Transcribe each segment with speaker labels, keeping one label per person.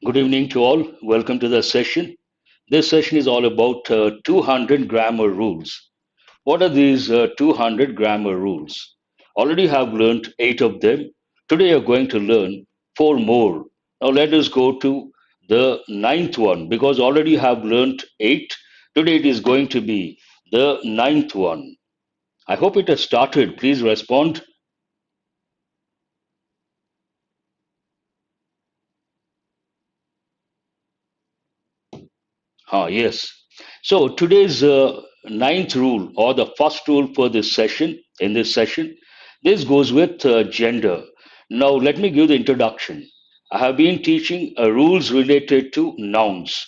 Speaker 1: Good evening to all. Welcome to the session. This session is all about 200 grammar rules. What are these 200 grammar rules? Already have learned 8 of them. Today you're going to learn 4 more. Now let us go to the ninth one because already have learned 8. Today it is going to be the ninth one. I hope it has started. Please respond. Yes. So today's ninth rule or the first rule for this session, this goes with gender. Now let me give the introduction. I have been teaching rules related to nouns.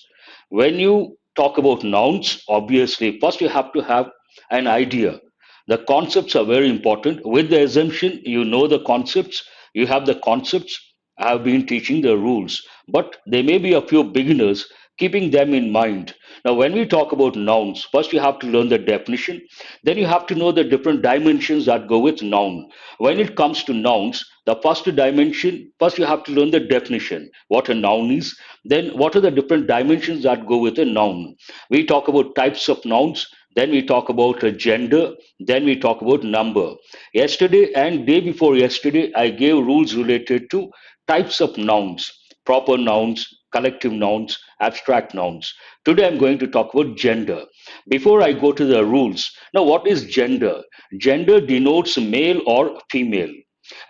Speaker 1: When you talk about nouns, obviously, first you have to have an idea. The concepts are very important. With the assumption you know the concepts, you have the concepts. I have been teaching the rules, but there may be a few beginners keeping them in mind. Now, when we talk about nouns, first you have to learn the definition, then you have to know the different dimensions that go with noun. When it comes to nouns, the first dimension, first you have to learn the definition, what a noun is, then what are the different dimensions that go with a noun. We talk about types of nouns, then we talk about gender, then we talk about number. Yesterday and day before yesterday, I gave rules related to types of nouns, proper nouns, collective nouns, abstract nouns. Today I'm going to talk about gender. Before I go to the rules, now what is gender? Gender denotes male or female.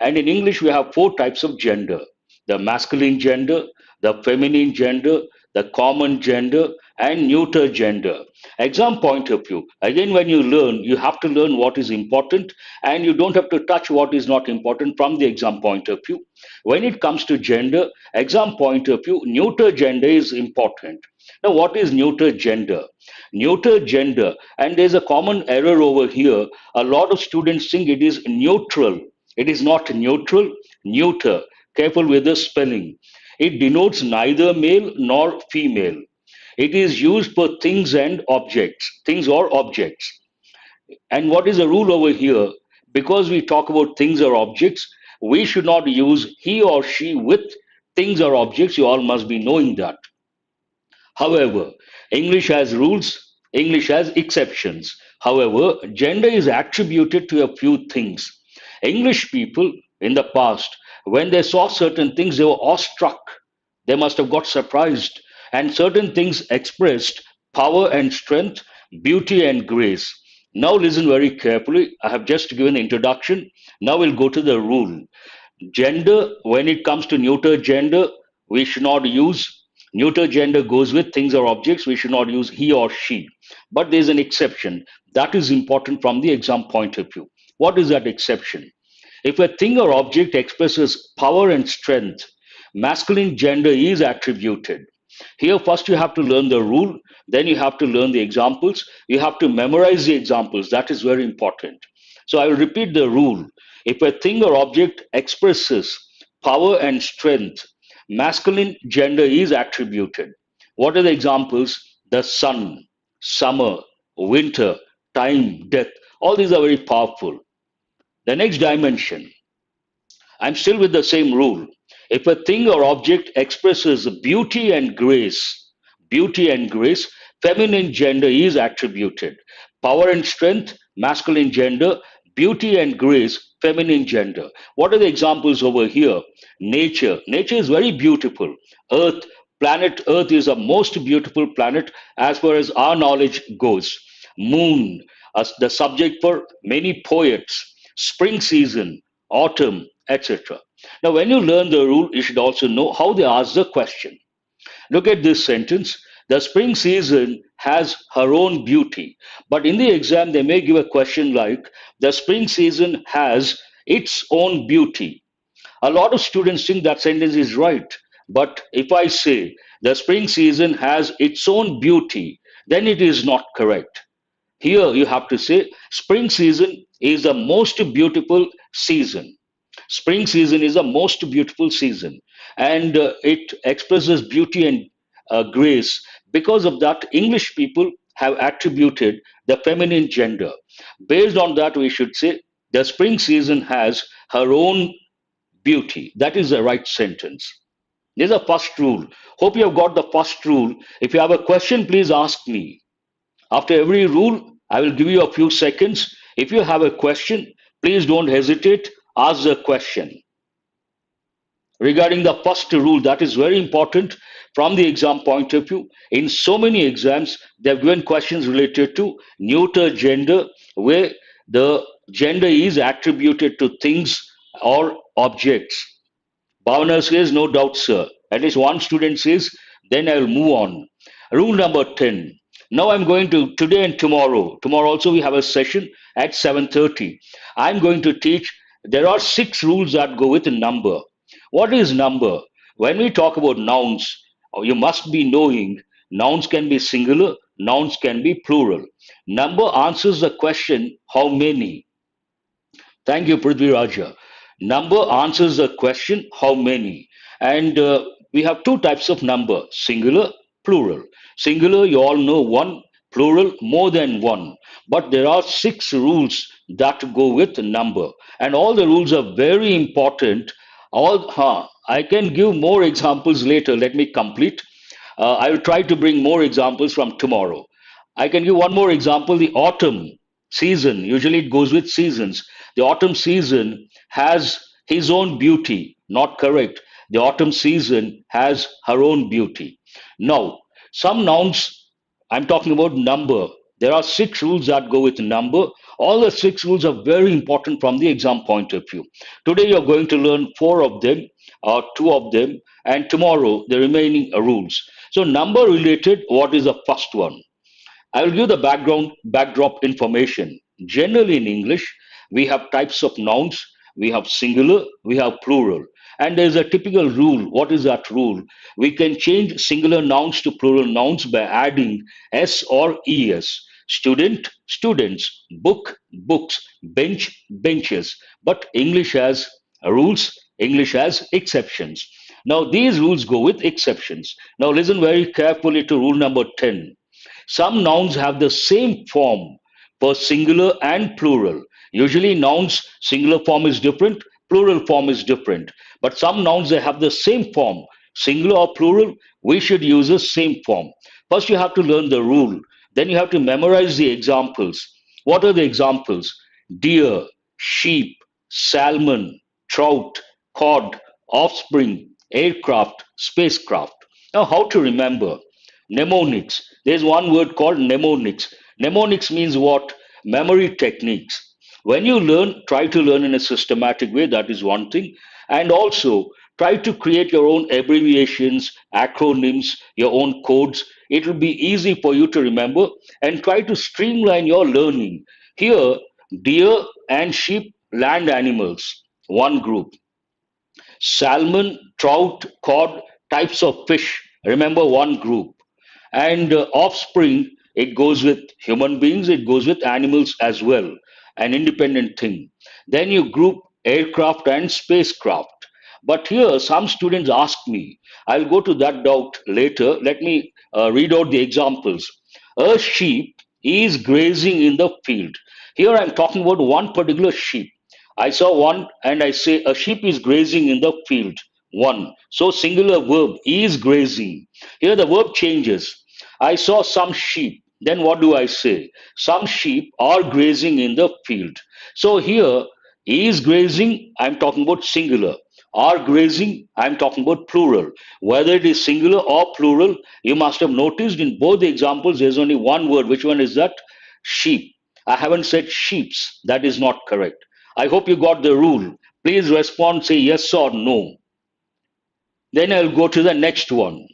Speaker 1: And in English, we have 4 types of gender: the masculine gender, the feminine gender, the common gender, and neuter gender. Exam point of view, again, when you learn, you have to learn what is important and you don't have to touch what is not important from the exam point of view. When it comes to gender, exam point of view, neuter gender is important. Now, what is neuter gender? Neuter gender, and there's a common error over here. A lot of students think it is neutral. It is not neutral, neuter. Careful with the spelling. It denotes neither male nor female. It is used for things and objects, things or objects. And what is the rule over here? Because we talk about things or objects, we should not use he or she with things or objects. You all must be knowing that. However, English has rules, English has exceptions. However, gender is attributed to a few things. English people in the past, when they saw certain things, they were awestruck. They must have got surprised. And certain things expressed power and strength, beauty and grace. Now, listen very carefully. I have just given an introduction. Now, we'll go to the rule. Gender, when it comes to neuter gender, we should not use neuter gender goes with things or objects. We should not use he or she. But there's an exception. That is important from the exam point of view. What is that exception? If a thing or object expresses power and strength, masculine gender is attributed. Here, first you have to learn the rule, then you have to learn the examples, you have to memorize the examples. That is very important. So I will repeat the rule. If a thing or object expresses power and strength, masculine gender is attributed. What are the examples? The sun, summer, winter, time, death. All these are very powerful. The next dimension, I'm still with the same rule. If a thing or object expresses beauty and grace, feminine gender is attributed. Power and strength, masculine gender, beauty and grace, feminine gender. What are the examples over here? Nature. Nature is very beautiful. Earth, planet Earth is the most beautiful planet as far as our knowledge goes. Moon, as the subject for many poets. Spring season, autumn, etc. Now, when you learn the rule, you should also know how they ask the question. Look at this sentence. The spring season has her own beauty. But in the exam, they may give a question like, the spring season has its own beauty. A lot of students think that sentence is right. But if I say, the spring season has its own beauty, then it is not correct. Here you have to say, spring season is the most beautiful season. Spring season is the most beautiful season, and it expresses beauty and grace. Because of that, English people have attributed the feminine gender. Based on that, we should say the spring season has her own beauty. That is the right sentence. This is the first rule. Hope you have got the first rule. If you have a question, please ask me. After every rule, I will give you a few seconds. If you have a question, please don't hesitate. Ask the question. Regarding the first rule, that is very important from the exam point of view. In so many exams, they have given questions related to neuter gender, where the gender is attributed to things or objects. Bhavana says, no doubt, sir. At least one student says, then I will move on. Rule number 10. Now I'm going to, today and tomorrow. Tomorrow also we have a session at 7:30. I'm going to teach, there are 6 rules that go with a number. What is number? When we talk about nouns, you must be knowing nouns can be singular, nouns can be plural. Number answers the question, how many? Thank you, Prithvi Raja. Number answers the question, how many? And we have 2 types of number, singular, plural. Singular, you all know one, plural, more than one. But there are 6 rules that go with number. And all the rules are very important. I can give more examples later. Let me complete. I will try to bring more examples from tomorrow. I can give one more example. The autumn season, usually it goes with seasons. The autumn season has his own beauty. Not correct. The autumn season has her own beauty. Now, some nouns, I'm talking about number. There are 6 rules that go with number. All the 6 rules are very important from the exam point of view. Today you're going to learn 4 of them, or 2 of them, and tomorrow the remaining rules. So number related, what is the first one? I will give the backdrop information. Generally, in English, we have types of nouns. We have singular, we have plural. And there is a typical rule. What is that rule? We can change singular nouns to plural nouns by adding s or es. Student, students. Book, books. Bench, benches. But English has rules, English has exceptions. Now, these rules go with exceptions. Now, listen very carefully to rule number 10. Some nouns have the same form for singular and plural. Usually, nouns, singular form is different, plural form is different. But some nouns, they have the same form, singular or plural, we should use the same form. First, you have to learn the rule. Then, you have to memorize the examples. What are the examples? Deer, sheep, salmon, trout, cod, offspring, aircraft, spacecraft. Now, how to remember? Mnemonics. There's one word called mnemonics. Mnemonics means what? Memory techniques. When you learn, try to learn in a systematic way. That is one thing. And also, try to create your own abbreviations, acronyms, your own codes. It will be easy for you to remember, and try to streamline your learning. Here, deer and sheep, land animals, one group. Salmon, trout, cod, types of fish, remember, one group. And offspring, it goes with human beings, it goes with animals as well, an independent thing. Then you group aircraft and spacecraft. But here, some students ask me, I'll go to that doubt later. Let me read out the examples. A sheep is grazing in the field. Here I'm talking about one particular sheep. I saw one and I say a sheep is grazing in the field. One. So singular verb is grazing. Here the verb changes. I saw some sheep. Then what do I say? Some sheep are grazing in the field. So here is grazing, I'm talking about singular. Are grazing, I'm talking about plural. Whether it is singular or plural, you must have noticed in both the examples there's only one word. Which one is that? Sheep. I haven't said sheeps. That is not correct. I hope you got the rule. Please respond, say yes or no. Then I'll go to the next one.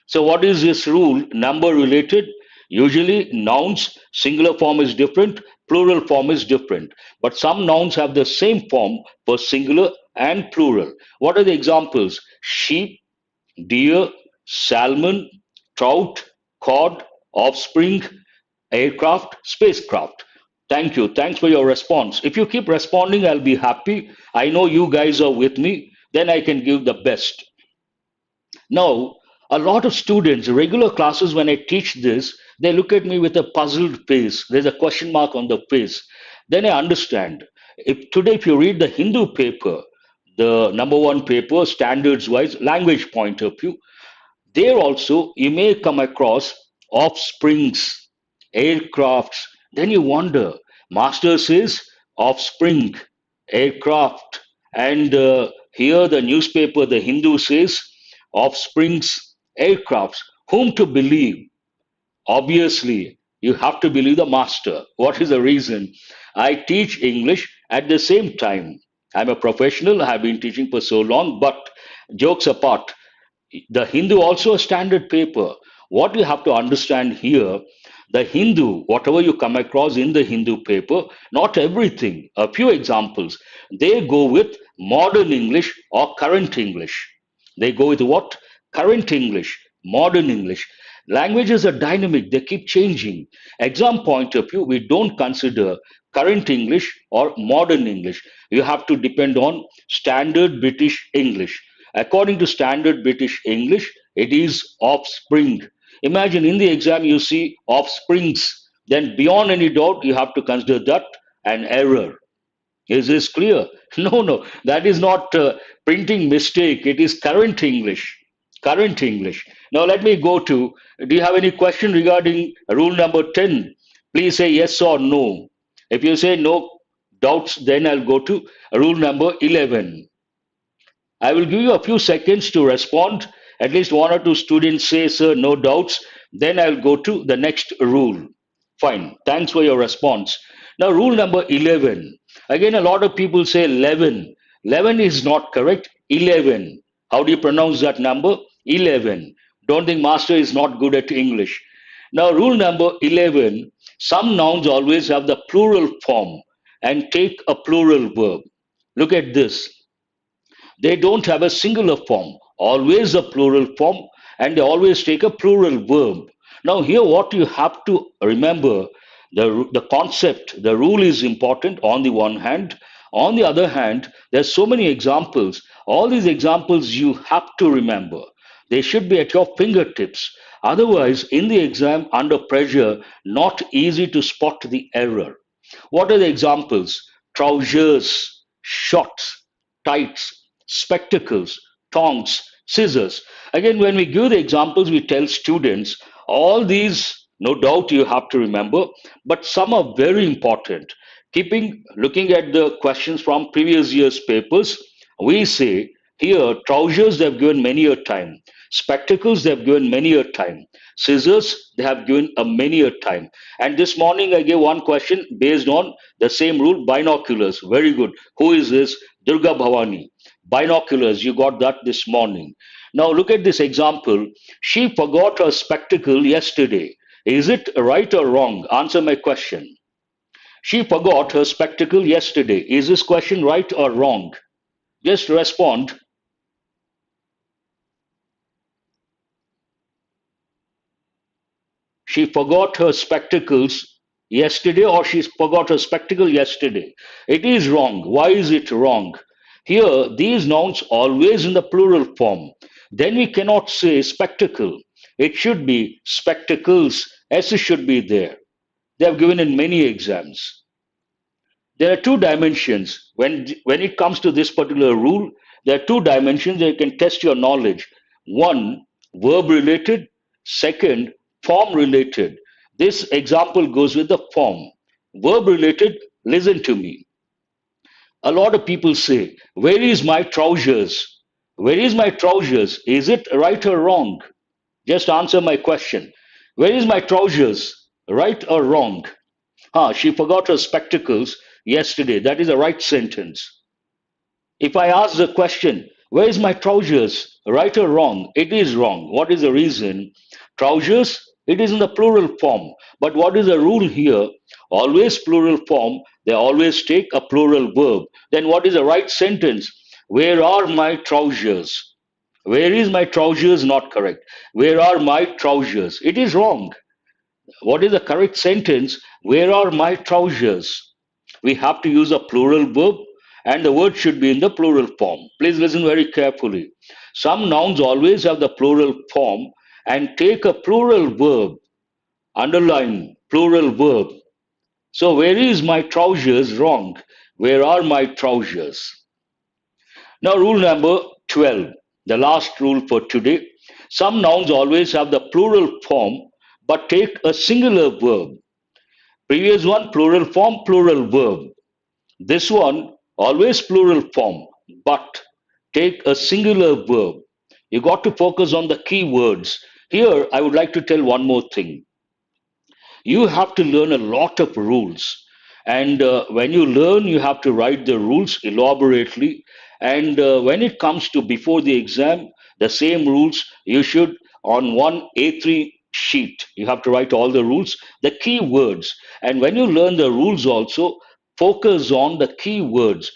Speaker 1: So, what is this rule? Number related. Usually, nouns, singular form is different, plural form is different. But some nouns have the same form for singular and plural. What are the examples? Sheep, deer, salmon, trout, cod, offspring, aircraft, spacecraft. Thank you. Thanks for your response. If you keep responding, I'll be happy. I know you guys are with me. Then I can give the best. Now, a lot of students, regular classes, when I teach this, they look at me with a puzzled face. There's a question mark on the face. Then I understand. If today, if you read the Hindu paper, the number one paper, standards wise, language point of view. There also, you may come across offsprings, aircrafts. Then you wonder, Master says offspring, aircraft. And here the newspaper, the Hindu says offsprings, aircrafts. Whom to believe? Obviously, you have to believe the master. What is the reason? I teach English at the same time. I'm a professional, I have been teaching for so long, but jokes apart, the Hindu also a standard paper. What you have to understand here, the Hindu, whatever you come across in the Hindu paper, not everything. A few examples. They go with modern English or current English. They go with what? Current English, modern English. Languages are dynamic, they keep changing. Exam point of view, we don't consider current English or modern English. You have to depend on standard British English. According to standard British English, it is offspring. Imagine in the exam you see offsprings, then beyond any doubt you have to consider that an error. Is this clear? No, no, that is not printing mistake. It is current English. Current English. Now let me go to, do you have any question regarding rule number 10? Please say yes or no. If you say no doubts, then I'll go to rule number 11. I will give you a few seconds to respond. At least one or two students say, sir, no doubts. Then I'll go to the next rule. Fine. Thanks for your response. Now, rule number 11. Again, a lot of people say 11. 11 is not correct. 11. How do you pronounce that number? 11. Don't think master is not good at English. Now, rule number 11. Some nouns always have the plural form and take a plural verb. Look at this. They don't have a singular form, always a plural form, and they always take a plural verb. Now, here, what you have to remember, the concept, the rule is important on the one hand. On the other hand, there's so many examples. All these examples you have to remember. They should be at your fingertips. Otherwise, in the exam, under pressure, not easy to spot the error. What are the examples? Trousers, shorts, tights, spectacles, tongs, scissors. Again, when we give the examples, we tell students all these, no doubt you have to remember, but some are very important. Keeping looking at the questions from previous year's papers, we say here trousers they have given many a time, spectacles they have given many a time, scissors they have given a many a time. And this morning I gave one question based on the same rule, binoculars. Very good. Who is this? Durga Bhavani. Binoculars, you got that this morning. Now look at this example. She forgot her spectacle yesterday. Is it right or wrong? Answer my question. She forgot her spectacle yesterday. Is this question right or wrong? Just respond. She forgot her spectacles yesterday, or she forgot her spectacle yesterday. It is wrong. Why is it wrong? Here, these nouns always in the plural form. Then we cannot say spectacle. It should be spectacles. S should be there. They have given in many exams. There are two dimensions. When it comes to this particular rule, there are two dimensions that you can test your knowledge. One, verb related. Second, form related. This example goes with the form. Verb related, listen to me. A lot of people say, where is my trousers? Where is my trousers? Is it right or wrong? Just answer my question. Where is my trousers? Right or wrong? She forgot her spectacles yesterday. That is a right sentence. If I ask the question, where is my trousers? Right or wrong? It is wrong. What is the reason? Trousers, it is in the plural form. But what is the rule here? Always plural form. They always take a plural verb. Then what is the right sentence? Where are my trousers? Where is my trousers? Not correct. Where are my trousers? It is wrong. What is the correct sentence? Where are my trousers? We have to use a plural verb and the word should be in the plural form. Please listen very carefully. Some nouns always have the plural form and take a plural verb. Underline plural verb. So where is my trousers? Wrong. Where are my trousers? Now, rule number 12, the last rule for today. Some nouns always have the plural form but take a singular verb. Previous one, plural form, plural verb. This one, always plural form but take a singular verb. You got to focus on the key words. Here, I would like to tell one more thing. You have to learn a lot of rules, and when you learn you have to write the rules elaborately, and when it comes to before the exam, the same rules you should, on one A3 sheet you have to write all the rules, the key words. And when you learn the rules also, focus on the key words.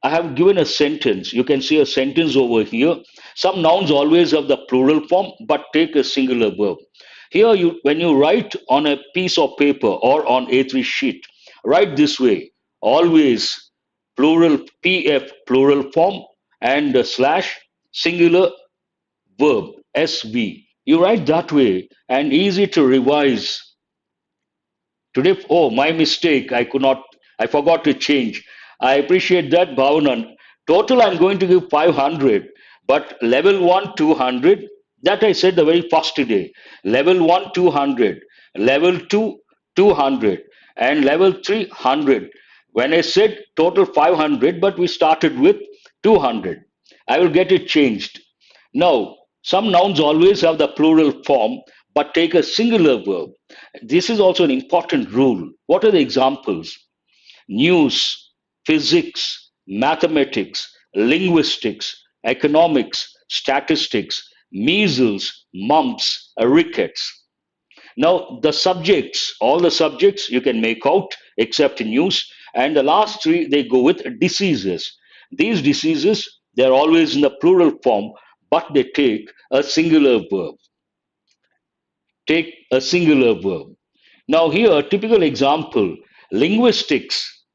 Speaker 1: I have given a sentence. You can see a sentence over here. Some nouns always have the plural form but take a singular verb. Here, when you write on a piece of paper or on A3 sheet, write this way: always plural PF plural form and a slash singular verb SV. You write that way and easy to revise. Today, oh, my mistake. I forgot to change. I appreciate that, Bhavanan. Total, I'm going to give 500, but level 1, 200. That I said the very first day. Level 1, 200. Level 2, 200. And level 3, 100. When I said total 500, but we started with 200. I will get it changed. Now, some nouns always have the plural form, but take a singular verb. This is also an important rule. What are the examples? News, physics, mathematics, linguistics, economics, statistics, measles, mumps, rickets. Now, the subjects, all the subjects you can make out except news, and the last three they go with diseases. These diseases, they're always in the plural form, but they take a singular verb. Take a singular verb. Now, here, a typical example: linguistics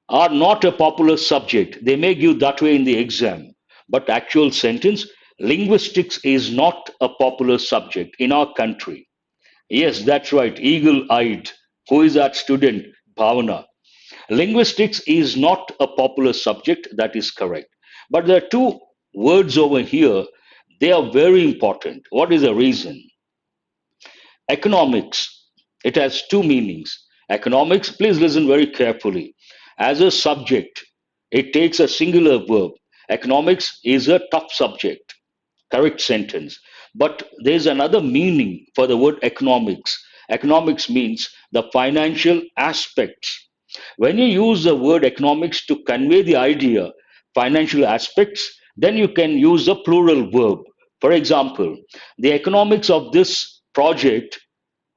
Speaker 1: are not a popular subject. They may give that way in the exam, but actual sentence: linguistics is not a popular subject in our country. Yes, that's right, eagle eyed. Who is that student? Bhavana. Linguistics is not a popular subject, that is correct. But there are two words over here, they are very important. What is the reason? Economics, it has two meanings. Economics, please listen very carefully. As a subject, it takes a singular verb. Economics is a tough subject. Correct sentence. But there's another meaning for the word economics. Economics means the financial aspects. When you use the word economics to convey the idea, financial aspects, then you can use the plural verb. For example, the economics of this project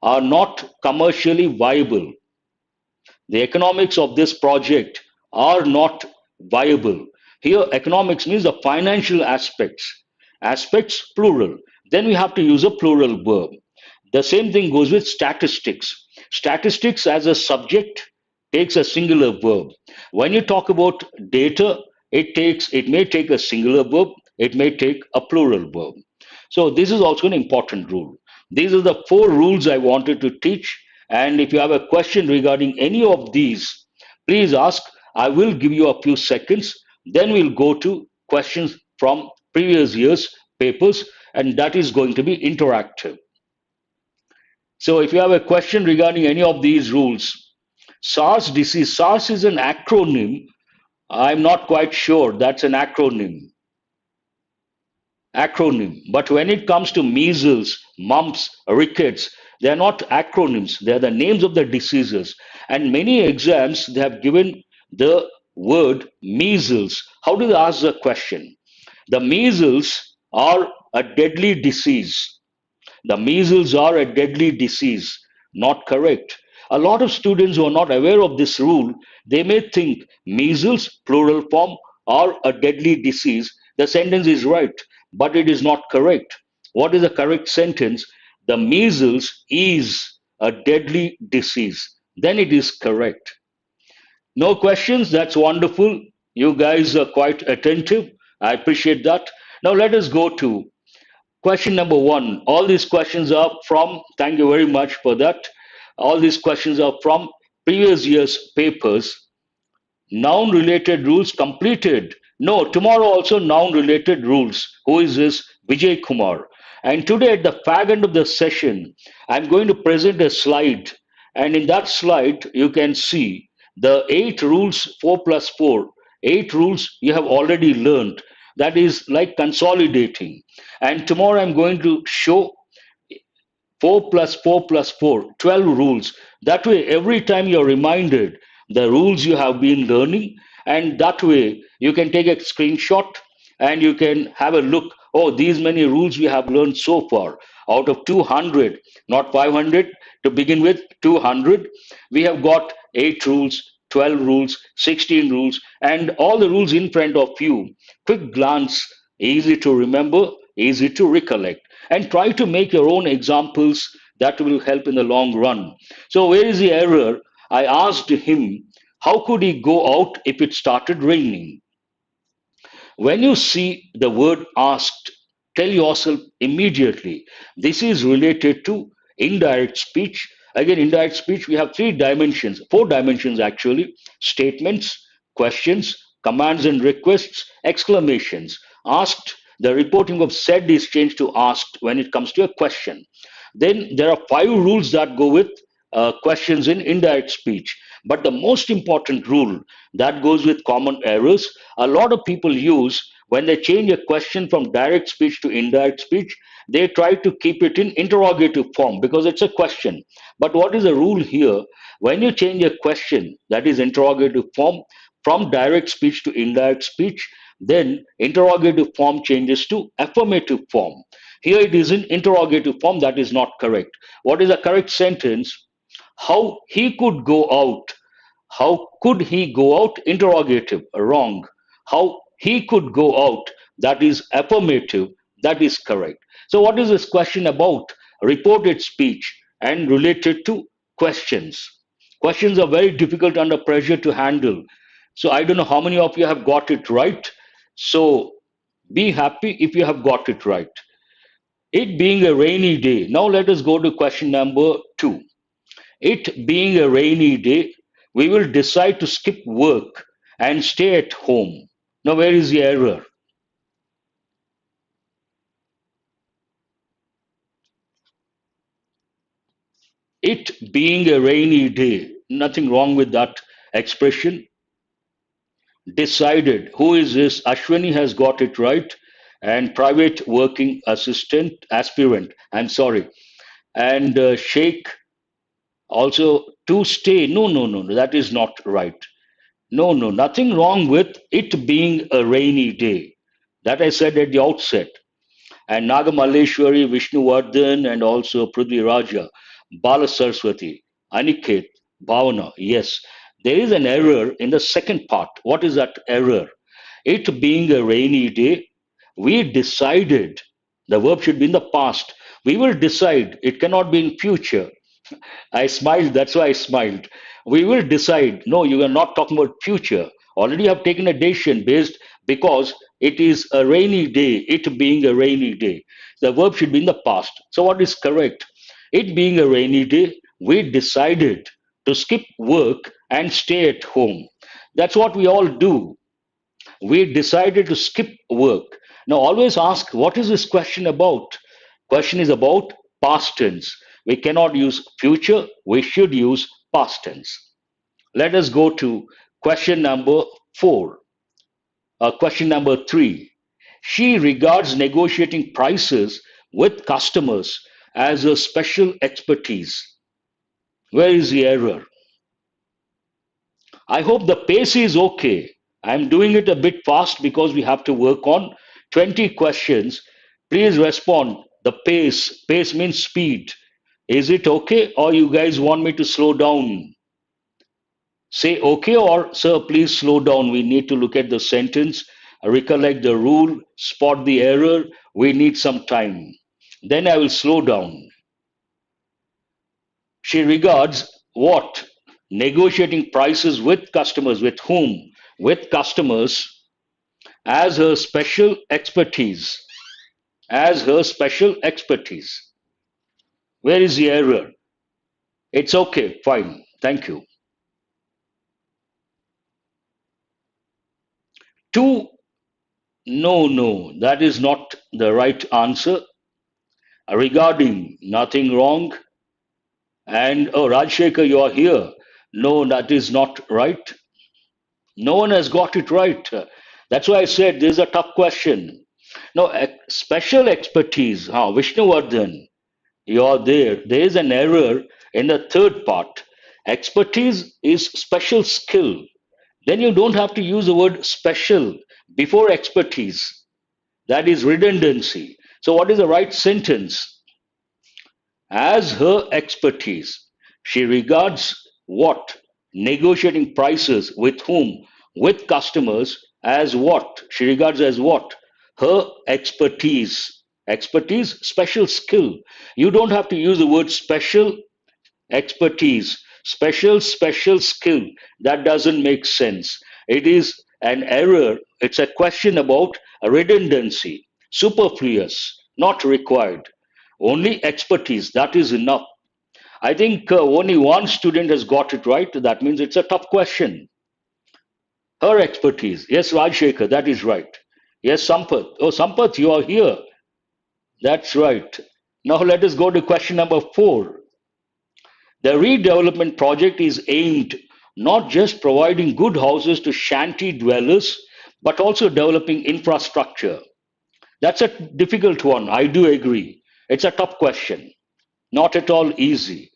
Speaker 1: are not commercially viable. The economics of this project are not viable. Here, economics means the financial aspects. Aspects, plural. Then we have to use a plural verb. The same thing goes with statistics. Statistics as a subject takes a singular verb. When you talk about data, it may take a singular verb, it may take a plural verb. So this is also an important rule. These are the four rules I wanted to teach. And if you have a question regarding any of these, please ask. I will give you a few seconds. Then we'll go to questions from previous year's papers, and that is going to be interactive. So if you have a question regarding any of these rules, SARS disease, SARS is an acronym. I'm not quite sure that's an acronym. But when it comes to measles, mumps, rickets, they are not acronyms. They are the names of the diseases. And many exams, they have given the word measles. How do they ask the question? The measles are a deadly disease. The measles are a deadly disease. Not correct. A lot of students who are not aware of this rule, they may think measles, plural form, are a deadly disease. The sentence is right, but it is not correct. What is the correct sentence? The measles is a deadly disease. Then it is correct. No questions? That's wonderful. You guys are quite attentive. I appreciate that. Now let us go to question number one. All these questions are from, thank you very much for that. All these questions are from previous year's papers. Noun related rules completed No, tomorrow also noun related rules. Who is this? Vijay Kumar. And today at the fag end of the session, I'm going to present a slide. And in that slide, you can see the 8 rules, 4 plus 4. 8 rules you have already learned. That is like consolidating. And tomorrow I'm going to show 4 plus 4 plus 4, 12 rules. That way, every time you're reminded the rules you have been learning, and that way you can take a screenshot and you can have a look. Oh, these many rules we have learned so far. Out of 200, not 500 to begin with, 200, we have got 8 rules, 12 rules, 16 rules, and all the rules in front of you. Quick glance, easy to remember, easy to recollect, and try to make your own examples that will help in the long run. So, where is the error? I asked him, how could he go out if it started raining? When you see the word asked, tell yourself immediately this is related to indirect speech. Again, indirect speech, we have 3 dimensions, 4 dimensions actually: statements, questions, commands and requests, exclamations. Asked, the reporting of said is changed to asked when it comes to a question. Then there are 5 rules that go with questions in indirect speech. But the most important rule that goes with common errors, a lot of people use when they change a question from direct speech to indirect speech, they try to keep it in interrogative form because it's a question. But what is the rule here? When you change a question that is interrogative form from direct speech to indirect speech, then interrogative form changes to affirmative form. Here it is in interrogative form, that is not correct. What is the correct sentence? How he could go out? How could he go out? Interrogative. Wrong. How he could go out? That is affirmative. That is correct. So, what is this question about? Reported speech and related to questions. Questions are very difficult under pressure to handle. So, I don't know how many of you have got it right. So, be happy if you have got it right. It being a rainy day. Now, let us go to question number 2. It being a rainy day, we will decide to skip work and stay at home. Now, where is the error? It being a rainy day, nothing wrong with that expression. Decided. Who is this? Ashwini has got it right. And private working assistant, aspirant. I'm sorry. And Sheikh also to stay. No, no, no, no, that is not right. No, no, nothing wrong with it being a rainy day. That I said at the outset. And Nagamalleshwari, Vishnuvardhan, and also Prithvi Raja, Bala Saraswati, Aniket, Bhavana. Yes, there is an error in the second part. What is that error? It being a rainy day, we decided the verb should be in the past. We will decide. It cannot be in future. I smiled. That's why I smiled. We will decide. No, you are not talking about future. Already you have taken a decision based because it is a rainy day. It being a rainy day. The verb should be in the past. So what is correct? It being a rainy day, we decided to skip work and stay at home. That's what we all do. We decided to skip work. Now always ask, what is this question about? Question is about past tense. We cannot use future, we should use past tense. Let us go to question number 4. Question number 3. She regards negotiating prices with customers as a special expertise. Where is the error? I hope the pace is okay. I'm doing it a bit fast because we have to work on 20 questions. Please respond. The pace. Pace means speed. Is it okay or you guys want me to slow down? Say okay or sir, please slow down. We need to look at the sentence, recollect the rule, spot the error. We need some time. Then I will slow down. She regards what? Negotiating prices with customers. With whom? With customers as her special expertise. As her special expertise. Where is the error? It's okay, fine. Thank you. 2 No, no, that is not the right answer. Regarding, nothing wrong. And oh, Rajshekar, you are here. No, that is not right. No one has got it right. That's why I said this is a tough question. No, special expertise. Vishnuvardhan, you're there. There is an error in the third part. Expertise is special skill. Then you don't have to use the word special before expertise. That is redundancy. So, what is the right sentence? As her expertise, she regards what? Negotiating prices with whom? With customers as what? She regards as what? Her expertise. Expertise, special skill. You don't have to use the word special expertise, special skill. That doesn't make sense. It is an error. It's a question about redundancy, superfluous, not required. Only expertise, that is enough. I think only one student has got it right. That means it's a tough question. Her expertise. Yes, Rajshekar, that is right. Yes, Sampath. Oh, Sampath, you are here. That's right. Now let us go to question number 4. The redevelopment project is aimed not just providing good houses to shanty dwellers, but also developing infrastructure. That's a difficult one. I do agree. It's a tough question. Not at all easy.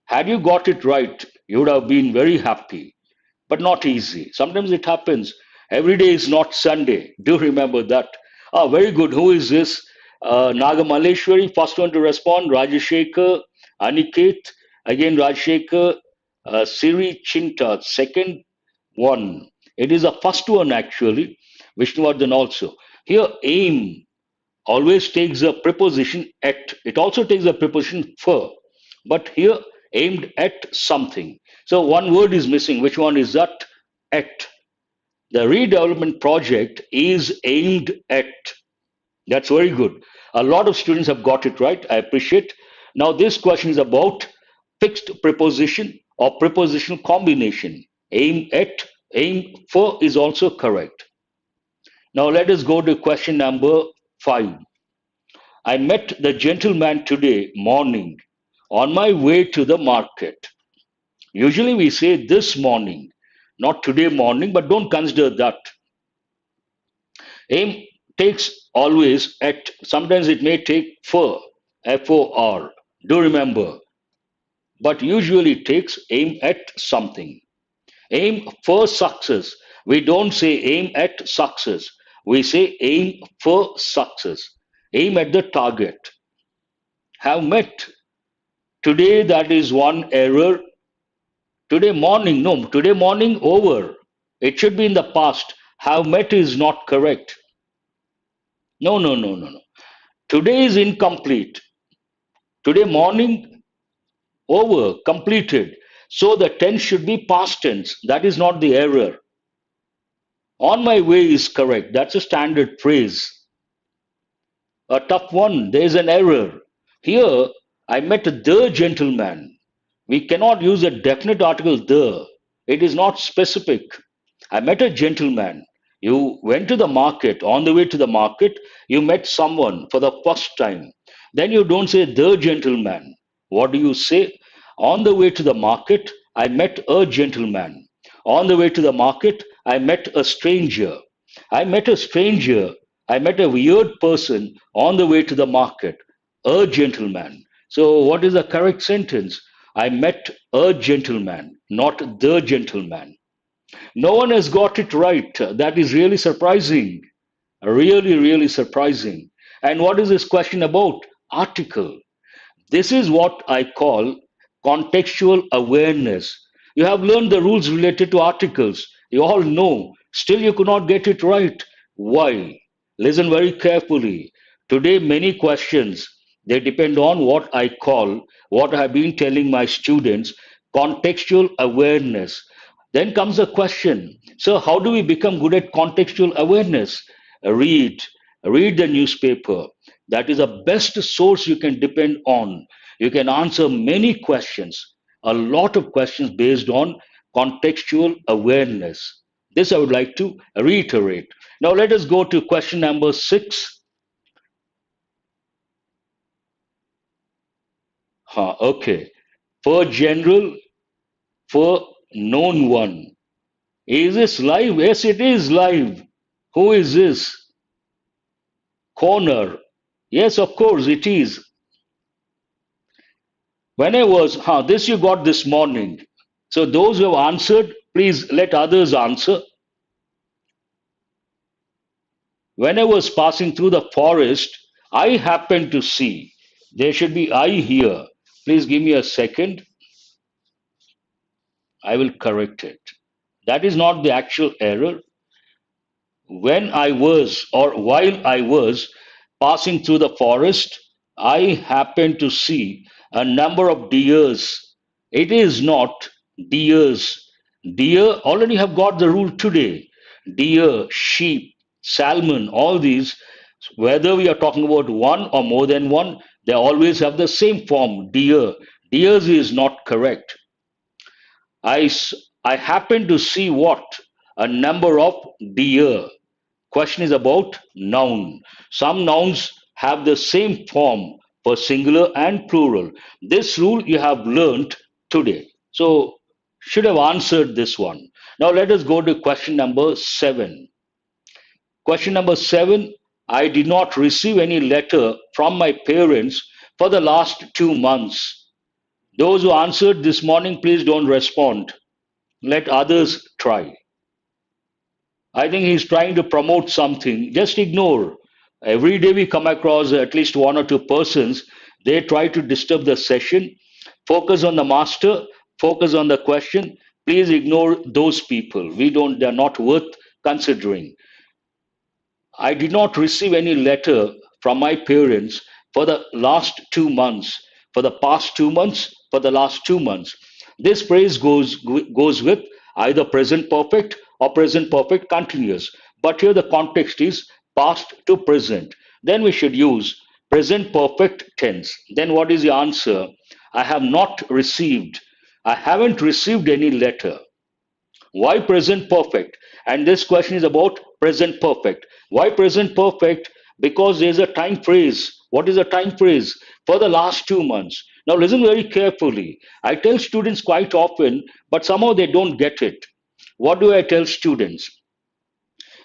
Speaker 1: Had you got it right, you would have been very happy, but not easy. Sometimes it happens. Every day is not Sunday. Do remember that. Very good. Who is this? Nagamaleshwari, first one to respond. Rajashekar, Aniket, again Rajashekar, Siri Chinta, second one. It is the first one actually. Vishnuvardhan also. Here, aim always takes a preposition at. It also takes a preposition for. But here, aimed at something. So one word is missing. Which one is that? At. The redevelopment project is aimed at. That's very good. A lot of students have got it right. I appreciate. Now, this question is about fixed preposition or prepositional combination. Aim at, aim for is also correct. Now, let us go to question number 5. I met the gentleman today morning on my way to the market. Usually we say this morning, not today morning, but don't consider that. Aim takes always at, sometimes it may take for, FOR. Do remember, but usually it takes aim at something. Aim for success. We don't say aim at success. We say aim for success. Aim at the target. Have met. Today, that is one error. Today morning, no, today morning over. It should be in the past. Have met is not correct. No, no, no, no, no. Today is incomplete. Today morning over, completed. So the tense should be past tense. That is not the error. On my way is correct. That's a standard phrase. A tough one. There is an error. Here, I met the gentleman. We cannot use a definite article the. It is not specific. I met a gentleman. You went to the market. On the way to the market, you met someone for the first time. Then you don't say the gentleman. What do you say? On the way to the market, I met a gentleman. On the way to the market, I met a stranger. I met a stranger. I met a weird person on the way to the market. A gentleman. So, what is the correct sentence? I met a gentleman, not the gentleman. No one has got it right. That is really surprising. Really, really surprising. And what is this question about? Article. This is what I call contextual awareness. You have learned the rules related to articles. You all know. Still, you could not get it right. Why? Listen very carefully. Today, many questions they depend on what I call, what I have been telling my students, contextual awareness. Then comes a question. So, how do we become good at contextual awareness? Read. Read the newspaper. That is the best source you can depend on. You can answer many questions, a lot of questions based on contextual awareness. This I would like to reiterate. Now let us go to question number 6. Okay. For general, for known one. Is this live? Yes, it is live. Who is this? Corner. Yes, of course it is. When I was, this you got this morning. So those who have answered, please let others answer. When I was passing through the forest, I happened to see. There should be I here. Please give me a second. I will correct it. That is not the actual error. When I was, or while I was passing through the forest, I happened to see a number of deers. It is not deers. Deer already have got the rule today. Deer, sheep, salmon, all these, whether we are talking about one or more than one, they always have the same form, deer. Deers is not correct. I happened to see what? A number of deer. Question is about noun. Some nouns have the same form for singular and plural. This rule you have learnt today. So should have answered this one. Now let us go to question number 7. Question number 7. I did not receive any letter from my parents for the last 2 months. Those who answered this morning, please don't respond. Let others try. I think he's trying to promote something. Just ignore. Every day we come across at least one or two persons. They try to disturb the session. Focus on the master. Focus on the question. Please ignore those people. They're not worth considering. I did not receive any letter from my parents for the last 2 months. For the past 2 months, for the last 2 months. This phrase goes with either present perfect or present perfect continuous. But here the context is past to present. Then we should use present perfect tense. Then what is the answer? I have not received. I haven't received any letter. Why present perfect? And this question is about present perfect. Why present perfect? Because there's a time phrase. What is a time phrase? For the last 2 months. Now listen very carefully. I tell students quite often, but somehow they don't get it. What do I tell students?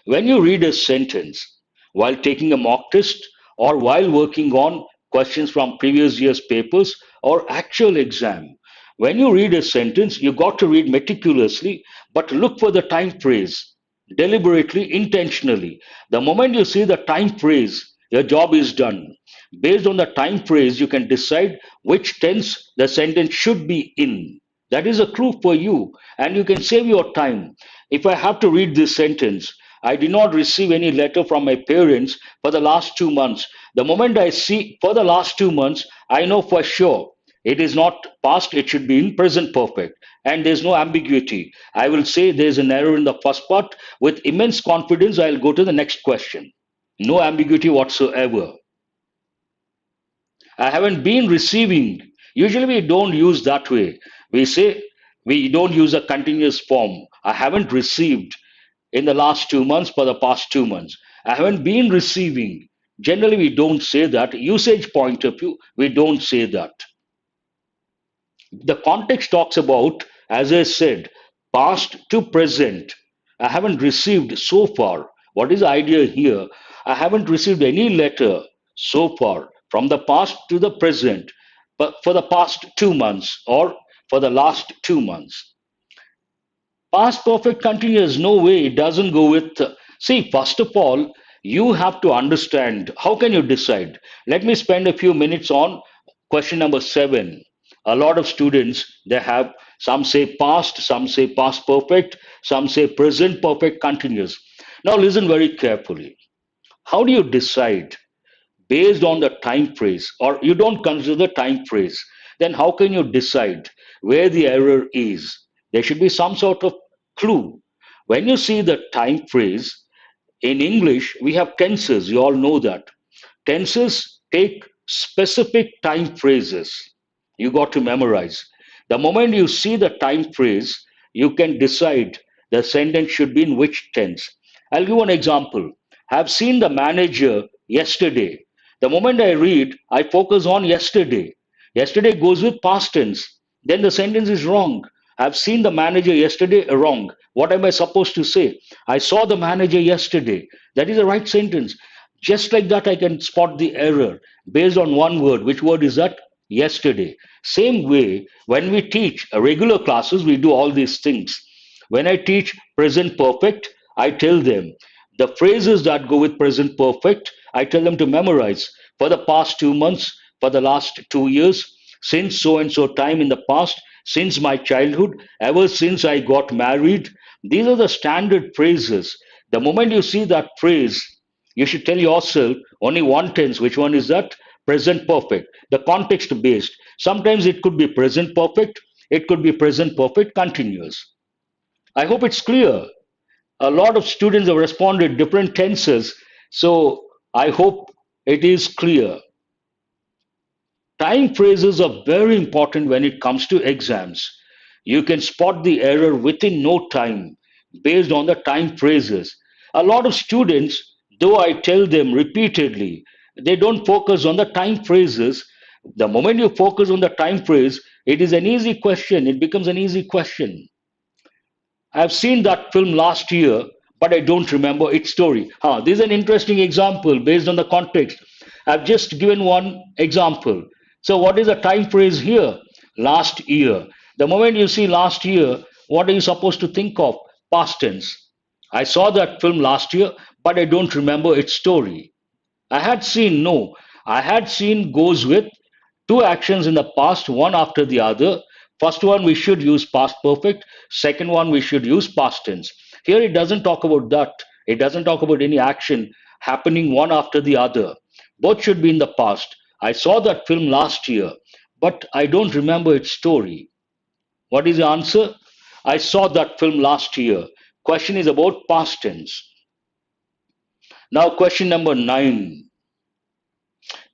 Speaker 1: When you read a sentence while taking a mock test or while working on questions from previous year's papers or actual exam, when you read a sentence, you got to read meticulously, but look for the time phrase deliberately, intentionally. The moment you see the time phrase, your job is done. Based on the time phrase, you can decide which tense the sentence should be in. That is a clue for you, and you can save your time. If I have to read this sentence, I did not receive any letter from my parents for the last 2 months. The moment I see for the last 2 months, I know for sure it is not past, it should be in present perfect. And there's no ambiguity. I will say there's an error in the first part. With immense confidence, I'll go to the next question. No ambiguity whatsoever. I haven't been receiving. Usually we don't use that way. We say we don't use a continuous form. I haven't received in the last 2 months for the past 2 months. I haven't been receiving. Generally, we don't say that. Usage point of view, we don't say that. The context talks about, as I said, past to present. I haven't received so far. What is the idea here? I haven't received any letter so far from the past to the present, but for the past 2 months or for the last 2 months. Past perfect continuous, no way, it doesn't go with. See, first of all, you have to understand how can you decide. Let me spend a few minutes on question number 7. A lot of students, they have, some say past, some say past perfect, some say present perfect continuous. Now listen very carefully. How do you decide based on the time phrase, or you don't consider the time phrase? Then how can you decide where the error is? There should be some sort of clue. When you see the time phrase, in English, we have tenses. You all know that. Tenses take specific time phrases. You got to memorize. The moment you see the time phrase, you can decide The sentence should be in which tense? I'll give one example. Have seen the manager yesterday. The moment I read, I focus on yesterday. Yesterday goes with past tense. Then the sentence is wrong. I've seen the manager yesterday, wrong. What am I supposed to say? I saw the manager yesterday. That is the right sentence. Just like that, I can spot the error based on one word. Which word is that? Yesterday. Same way, when we teach regular classes, we do all these things. When I teach present perfect, I tell them the phrases that go with present perfect, I tell them to memorize for the past 2 months, for the last 2 years, since so and so time in the past, since my childhood, ever since I got married. These are the standard phrases. The moment you see that phrase, you should tell yourself only one tense. Which one is that? Present perfect. The context based. Sometimes it could be present perfect, it could be present perfect continuous. I hope it's clear. A lot of students have responded different tenses, so I hope it is clear. Time phrases are very important when it comes to exams. You can spot the error within no time based on the time phrases. A lot of students, though I tell them repeatedly, they don't focus on the time phrases. The moment you focus on the time phrase, it is an easy question. It becomes an easy question. I've seen that film last year, but I don't remember its story. This is an interesting example based on the context. I've just given one example. So, what is the time phrase here? Last year. The moment you see last year, what are you supposed to think of? Past tense. I saw that film last year, but I don't remember its story. I had seen, no, I had seen goes with two actions in the past, one after the other. First one, we should use past perfect. Second one, we should use past tense. Here, it doesn't talk about that. It doesn't talk about any action happening one after the other. Both should be in the past. I saw that film last year, but I don't remember its story. What is the answer? I saw that film last year. Question is about past tense. Now, question number 9.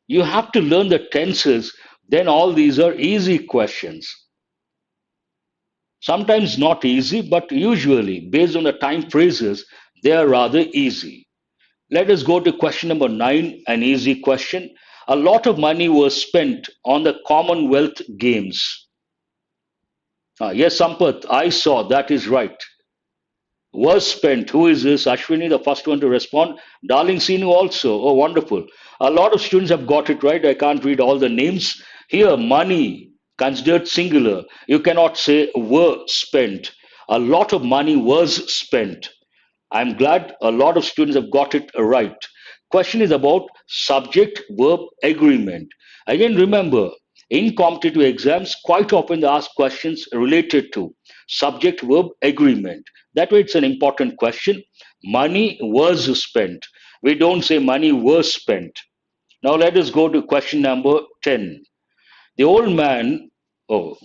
Speaker 1: You have to learn the tenses, then all these are easy questions. Sometimes not easy, but usually, based on the time phrases, they are rather easy. Let us go to question number 9, an easy question. A lot of money was spent on the Commonwealth Games. Yes, Sampath, I saw, that is right. Was spent. Who is this? Ashwini, the first one to respond. Darling Sinu also. Oh, wonderful. A lot of students have got it right. I can't read all the names. Here, money, considered singular. You cannot say were spent. A lot of money was spent. I'm glad a lot of students have got it right. Question is about subject verb agreement. Again, remember, in competitive exams, quite often they ask questions related to subject verb agreement. That way, it's an important question. Money was spent. We don't say money was spent. Now, let us go to question number 10. The old man, oh,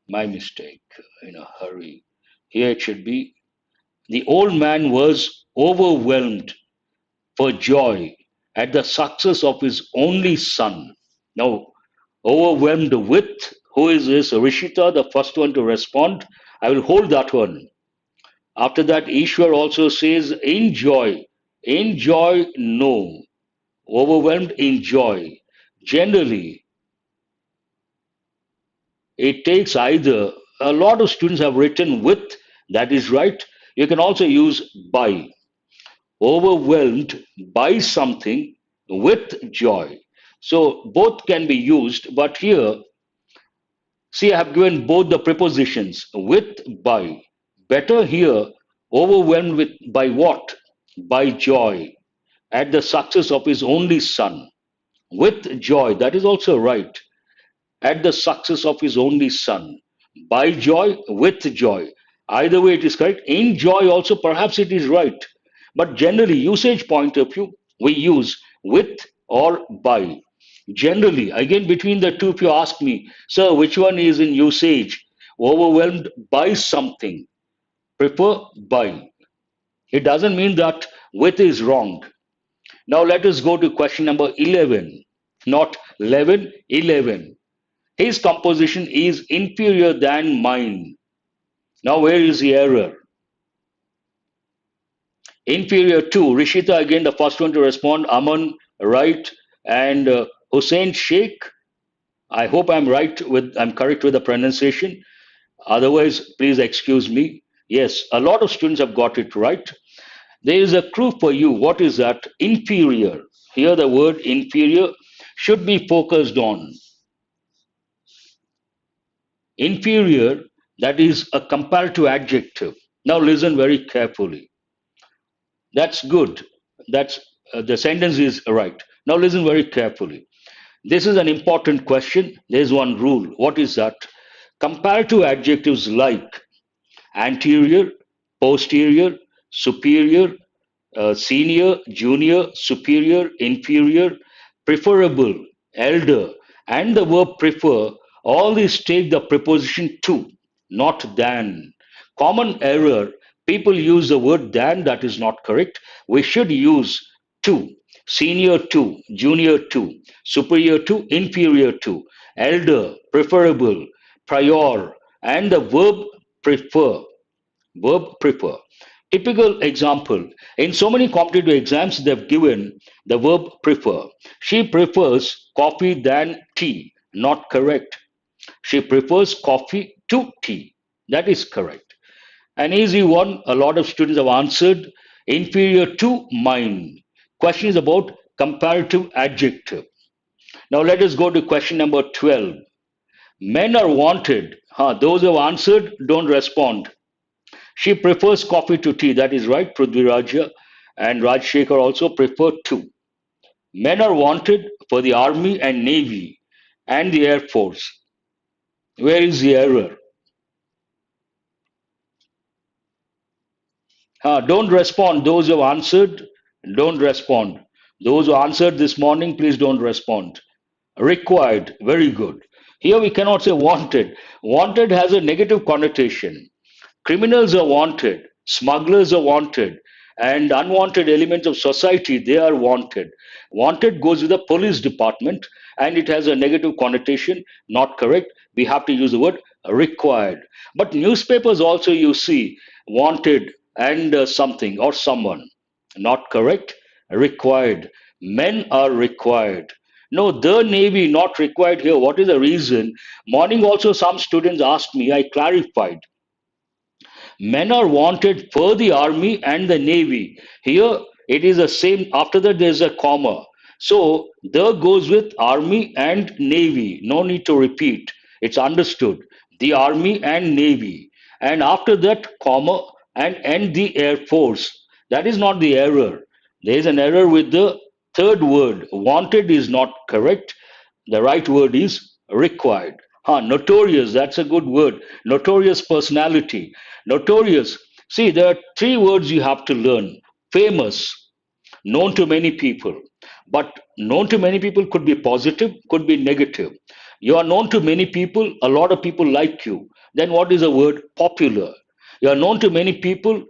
Speaker 1: my mistake, in a hurry. Here it should be. The old man was overwhelmed for joy at the success of his only son. Now, overwhelmed with, who is this? Rishita, the first one to respond. I will hold that one. After that, Ishwar also says, in joy. In joy, no. Overwhelmed in joy. Generally, it takes either. A lot of students have written with, that is right. You can also use by. Overwhelmed by something with joy. So both can be used, but here, see, I have given both the prepositions with, by. Better here, overwhelmed with by what? By joy at the success of his only son. With joy, that is also right. At the success of his only son. By joy, with joy. Either way, it is correct. In joy, also, perhaps it is right. But generally, usage point of view, we use with or by. Generally, again, between the two, if you ask me, sir, which one is in usage? Overwhelmed by something. Prefer by. It doesn't mean that with is wrong. Now let us go to question number 11. Not 11, 11. His composition is inferior than mine. Now, where is the error? Inferior to. Rishita again, the first one to respond. Aman, right. And Hussein Sheikh. I hope I'm correct with the pronunciation. Otherwise, please excuse me. Yes, a lot of students have got it right. There is a clue for you. What is that? Inferior. Here, the word inferior should be focused on. Inferior, that is a comparative adjective. Now, listen very carefully. That's good. That's the sentence is right. Now, listen very carefully. This is an important question. There's one rule. What is that? Comparative adjectives like anterior, posterior, superior, senior, junior, superior, inferior, preferable, elder, and the verb prefer, all these take the preposition to, not than. Common error, people use the word than, that is not correct. We should use to, senior to, junior to, superior to, inferior to, elder, preferable, prior, and the verb prefer. Verb prefer. Typical example. In so many competitive exams, they've given the verb prefer. She prefers coffee than tea. Not correct. She prefers coffee to tea. That is correct. An easy one, a lot of students have answered. Inferior to mine. Question is about comparative adjective. Now let us go to question number 12. Men are wanted. Those who have answered, don't respond. She prefers coffee to tea. That is right. Prithviraja and Rajshekhar also prefer to. Men are wanted for the army and navy and the air force. Where is the error? Don't respond. Those who have answered, don't respond. Those who answered this morning, please don't respond. Required. Very good. Here we cannot say wanted. Wanted has a negative connotation. Criminals are wanted, smugglers are wanted, and unwanted elements of society, they are wanted. Wanted goes with the police department and it has a negative connotation, not correct. We have to use the word required. But newspapers also, you see, wanted and something or someone, not correct. Required. Men are required. No, the Navy not required here. What is the reason? Morning also, some students asked me, I clarified. Men are wanted for the army and the navy. Here it is the same. After that, there's a comma. So the goes with army and navy. No need to repeat. It's understood. The army and navy. And after that, comma and the air force. That is not the error. There is an error with the third word. Wanted is not correct. The right word is required. Notorious, that's a good word. Notorious personality. Notorious. See, there are three words you have to learn. Famous, known to many people. But known to many people could be positive, could be negative. You are known to many people, a lot of people like you. Then what is the word? Popular. You are known to many people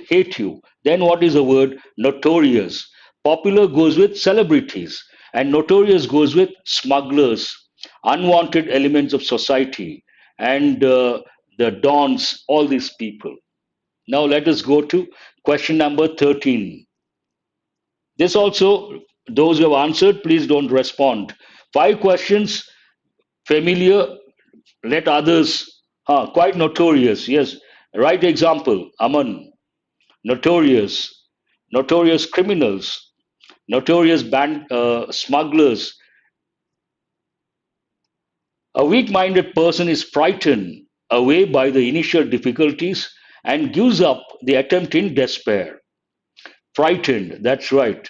Speaker 1: hate you. Then what is the word? Notorious. Popular goes with celebrities, and notorious goes with smugglers, unwanted elements of society, and the dons, all these people. Now let us go to question number 13. This also, those who have answered, please don't respond. Five questions, familiar, let others, quite notorious, yes. Right example, Aman, notorious, notorious criminals, notorious band smugglers. A weak minded person is frightened away by the initial difficulties and gives up the attempt in despair. Frightened, that's right.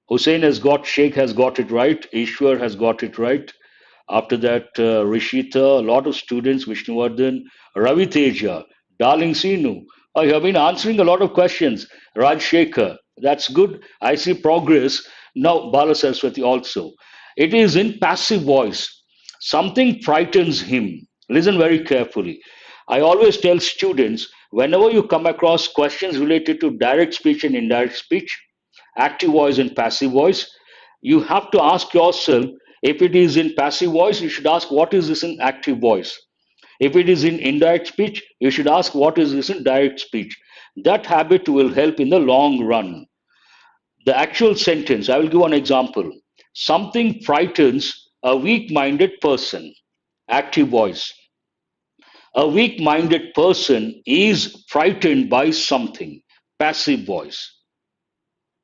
Speaker 1: Hussein has got, Sheikh has got it right, Ishwar has got it right. After that, Rishita, a lot of students, Vishnuvardhan, Ravi Teja, Darling Sinu. Oh, you have been answering a lot of questions. Raj Shekhar, that's good. I see progress. Now, Bala Saraswati also. It is in passive voice. Something frightens him. Listen very carefully. I always tell students whenever you come across questions related to direct speech and indirect speech, active voice and passive voice, you have to ask yourself, if it is in passive voice, you should ask what is this in active voice. If it is in indirect speech, you should ask what is this in direct speech. That habit will help in the long run. The actual sentence, I will give an example. Something frightens a weak minded person. Active voice. A weak minded person is frightened by something. Passive voice.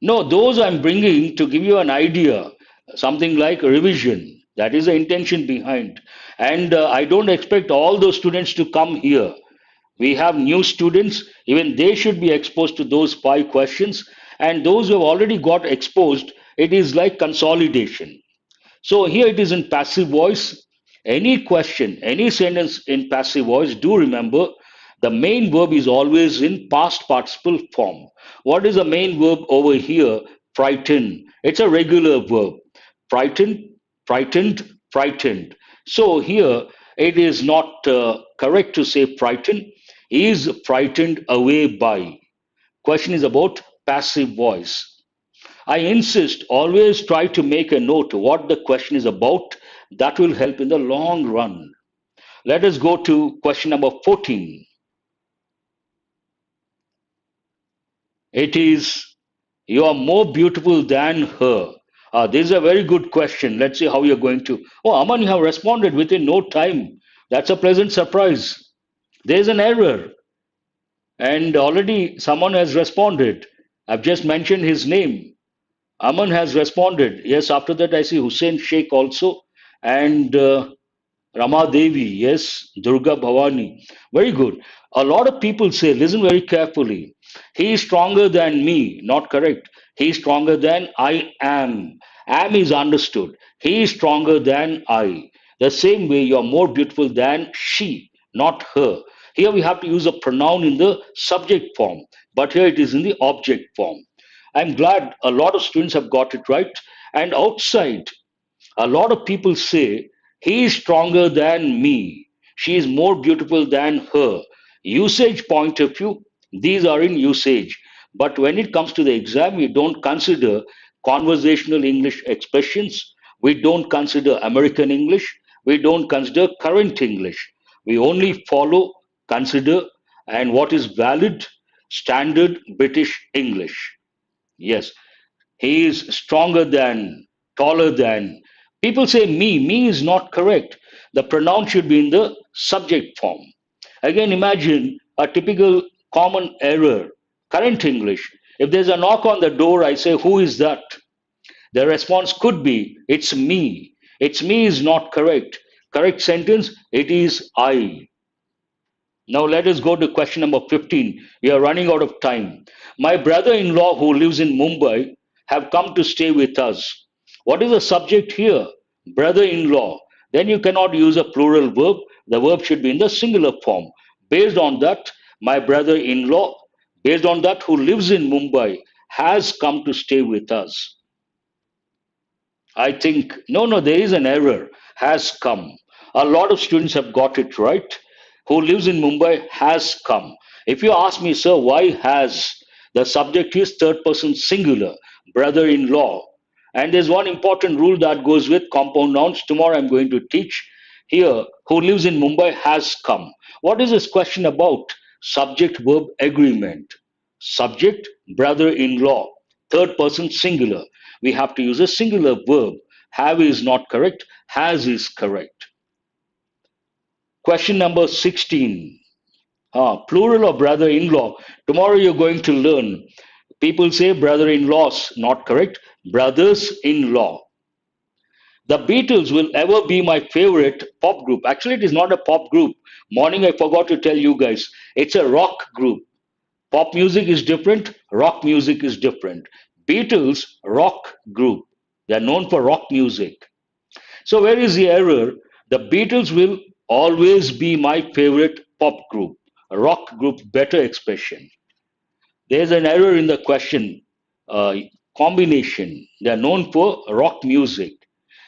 Speaker 1: No, those I'm bringing to give you an idea, something like revision. That is the intention behind. And I don't expect all those students to come here. We have new students, even they should be exposed to those five questions. And those who have already got exposed, it is like consolidation. So here it is in passive voice. Any question, any sentence in passive voice, do remember the main verb is always in past participle form. What is the main verb over here? Frighten. It's a regular verb. Frightened, frightened, frightened. So here it is not correct to say frightened. He is frightened away by. Question is about passive voice. I insist, always try to make a note what the question is about. That will help in the long run. Let us go to question number 14. It is, you are more beautiful than her. This is a very good question. Let's see how you're going to. Oh, Aman, you have responded within no time. That's a pleasant surprise. There's an error, and already someone has responded. I've just mentioned his name. Aman has responded. Yes, after that, I see Hussein Sheikh also. And Rama Devi, yes, Durga Bhavani. Very good. A lot of people say, listen very carefully. He is stronger than me. Not correct. He is stronger than I am. Am is understood. He is stronger than I. The same way, you are more beautiful than she, not her. Here we have to use a pronoun in the subject form, but here it is in the object form. I'm glad a lot of students have got it right. And outside, a lot of people say, he is stronger than me. She is more beautiful than her. Usage point of view, these are in usage. But when it comes to the exam, we don't consider conversational English expressions. We don't consider American English. We don't consider current English. We only follow, consider, and what is valid, standard British English. Yes. He is stronger than, taller than. People say me. Me is not correct. The pronoun should be in the subject form. Again, imagine a typical common error. Current English. If there's a knock on the door, I say, who is that? The response could be, it's me. It's me is not correct. Correct sentence, it is I. Now let us go to question number 15. We are running out of time. My brother-in-law who lives in Mumbai have come to stay with us. What is the subject here? Brother-in-law. Then you cannot use a plural verb. The verb should be in the singular form. Based on that, my brother-in-law, based on that who lives in Mumbai, has come to stay with us. I think, no, there is an error. Has come. A lot of students have got it right. Who lives in Mumbai has come. If you ask me, sir, why has? The subject is third person singular, brother in law. And there's one important rule that goes with compound nouns. Tomorrow I'm going to teach. Here, who lives in Mumbai has come. What is this question about? Subject verb agreement. Subject, brother in law. Third person singular. We have to use a singular verb. Have is not correct, has is correct. Question number 16. Plural of brother in law. Tomorrow you're going to learn. People say brother in laws, not correct. Brothers in law. The Beatles will ever be my favorite pop group. Actually, it is not a pop group. Morning, I forgot to tell you guys. It's a rock group. Pop music is different, rock music is different. Beatles, rock group. They are known for rock music. So, where is the error? The Beatles will always be my favorite pop group. A rock group, better expression. There's an error in the question uh, combination. They are known for rock music.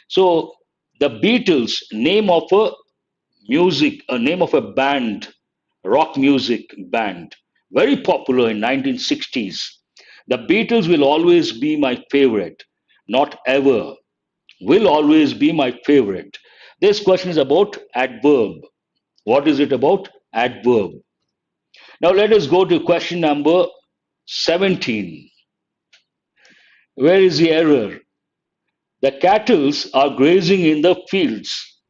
Speaker 1: So, the Beatles, name of a music, a name of a band, rock music band, very popular in 1960s. The Beatles will always be my favorite, not ever. Will always be my favorite. This question is about adverb. What is it about? Adverb. Now let us go to question number 17. Where is the error? The cattle are grazing in the fields.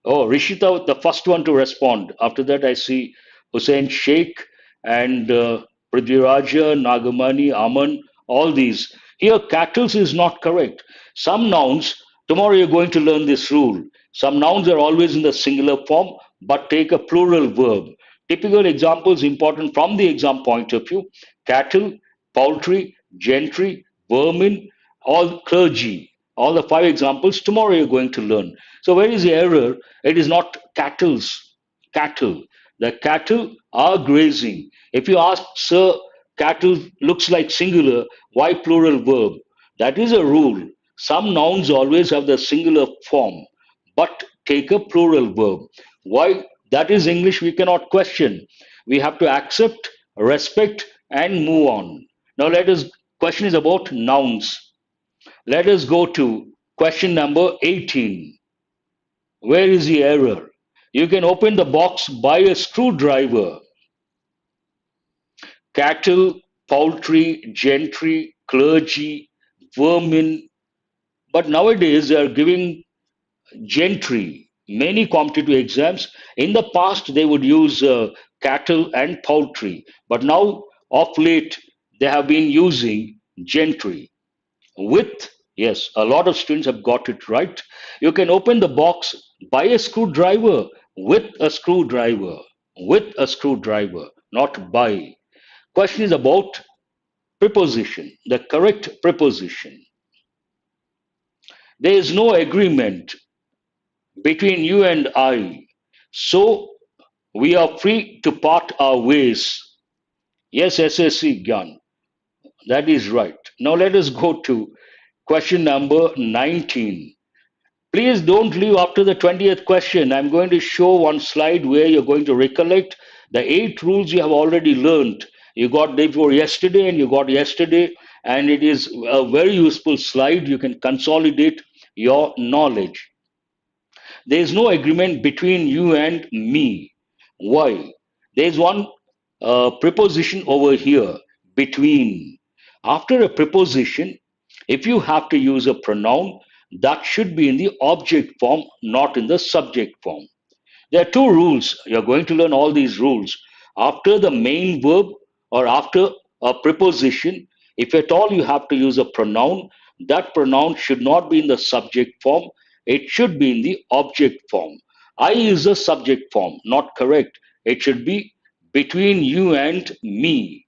Speaker 1: Oh, Rishita, the first one to respond. After that, I see Hussein Sheikh and Prithviraja, Nagamani, Aman, all these. Here, cattle is not correct. Some nouns, tomorrow you're going to learn this rule. Some nouns are always in the singular form, but take a plural verb. Typical examples important from the exam point of view: cattle, poultry, gentry, vermin, all clergy. All the five examples tomorrow you're going to learn. So where is the error? It is not cattle's cattle. The cattle are grazing. If you ask, sir, cattle looks like singular, why plural verb? That is a rule. Some nouns always have the singular form, but take a plural verb. Why? That is English we cannot question. We have to accept, respect, and move on. Now let us question is about nouns. Let us go to question number 18. Where is the error? You can open the box by a screwdriver. Cattle, poultry, gentry, clergy, vermin. But nowadays they are giving gentry. Many competitive exams. In the past they would use cattle and poultry. But now, of late, they have been using gentry. With, yes, a lot of students have got it right. You can open the box by a screwdriver, with a screwdriver, with a screwdriver, not by. Question is about preposition, the correct preposition. There is no agreement between you and I, so we are free to part our ways. Yes, SSC Gyan, that is right. Now let us go to question number 19. Please don't leave after the 20th question. I'm going to show one slide where you're going to recollect the 8 rules you have already learned. You got day before yesterday and you got yesterday, and it is a very useful slide. You can consolidate your knowledge. There is no agreement between you and me. Why? There is one preposition over here, between. After a preposition, if you have to use a pronoun, that should be in the object form, not in the subject form. There are 2 rules. You're going to learn all these rules. After the main verb or after a preposition, if at all you have to use a pronoun, that pronoun should not be in the subject form. It should be in the object form. I is the subject form, not correct. It should be between you and me.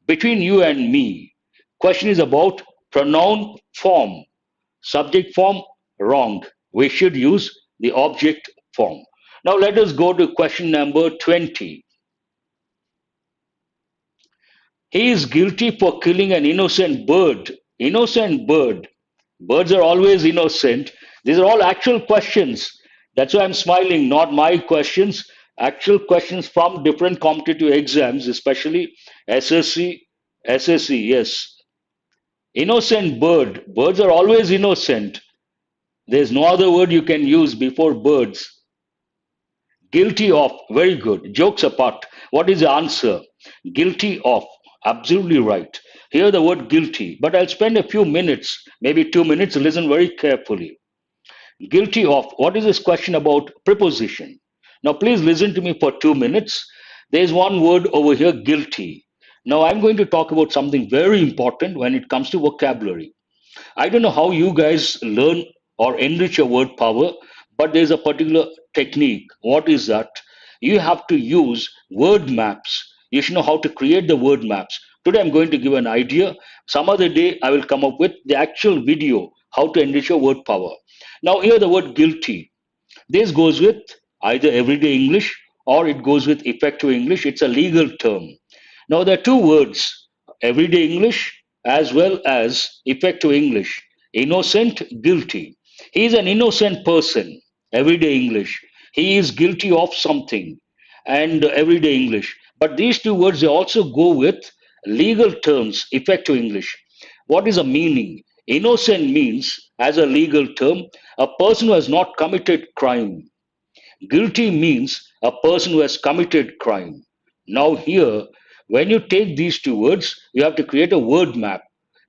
Speaker 1: Between you and me. Question is about pronoun form. Subject form, wrong. We should use the object form. Now let us go to question number 20. He is guilty for killing an innocent bird. Innocent bird. Birds are always innocent. These are all actual questions. That's why I'm smiling, not my questions. Actual questions from different competitive exams, especially SSC. SSC, yes. Innocent bird. Birds are always innocent. There's no other word you can use before birds. Guilty of. Very good. Jokes apart. What is the answer? Guilty of. Absolutely right. Hear the word guilty, but I'll spend a few minutes, maybe 2 minutes. Listen very carefully. Guilty of. What is this question about? Preposition. Now, please listen to me for 2 minutes. There's one word over here, guilty. Now, I'm going to talk about something very important when it comes to vocabulary. I don't know how you guys learn or enrich your word power, but there's a particular technique. What is that? You have to use word maps. You should know how to create the word maps. Today I'm going to give an idea. Some other day I will come up with the actual video, how to enrich your word power. Now, here the word guilty. This goes with either everyday English or it goes with effective English. It's a legal term. Now, there are 2 words, everyday English as well as effective English. Innocent, guilty. He is an innocent person, everyday English. He is guilty of something, and everyday English. But these 2 words, they also go with legal terms, effective English. What is a meaning? Innocent means, as a legal term, a person who has not committed crime. Guilty means a person who has committed crime. Now here, when you take these two words, you have to create a word map.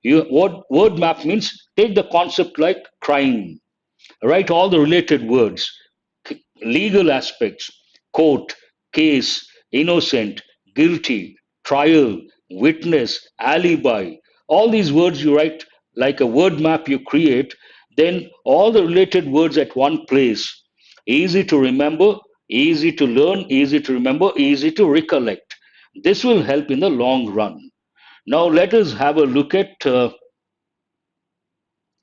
Speaker 1: What word map means? Take the concept like crime, write all the related words, legal aspects, court, case, innocent, guilty, trial, witness, alibi. All these words you write like a word map you create, then all the related words at one place. Easy to remember, easy to learn, easy to remember, easy to recollect. This will help in the long run. Now let us have a look at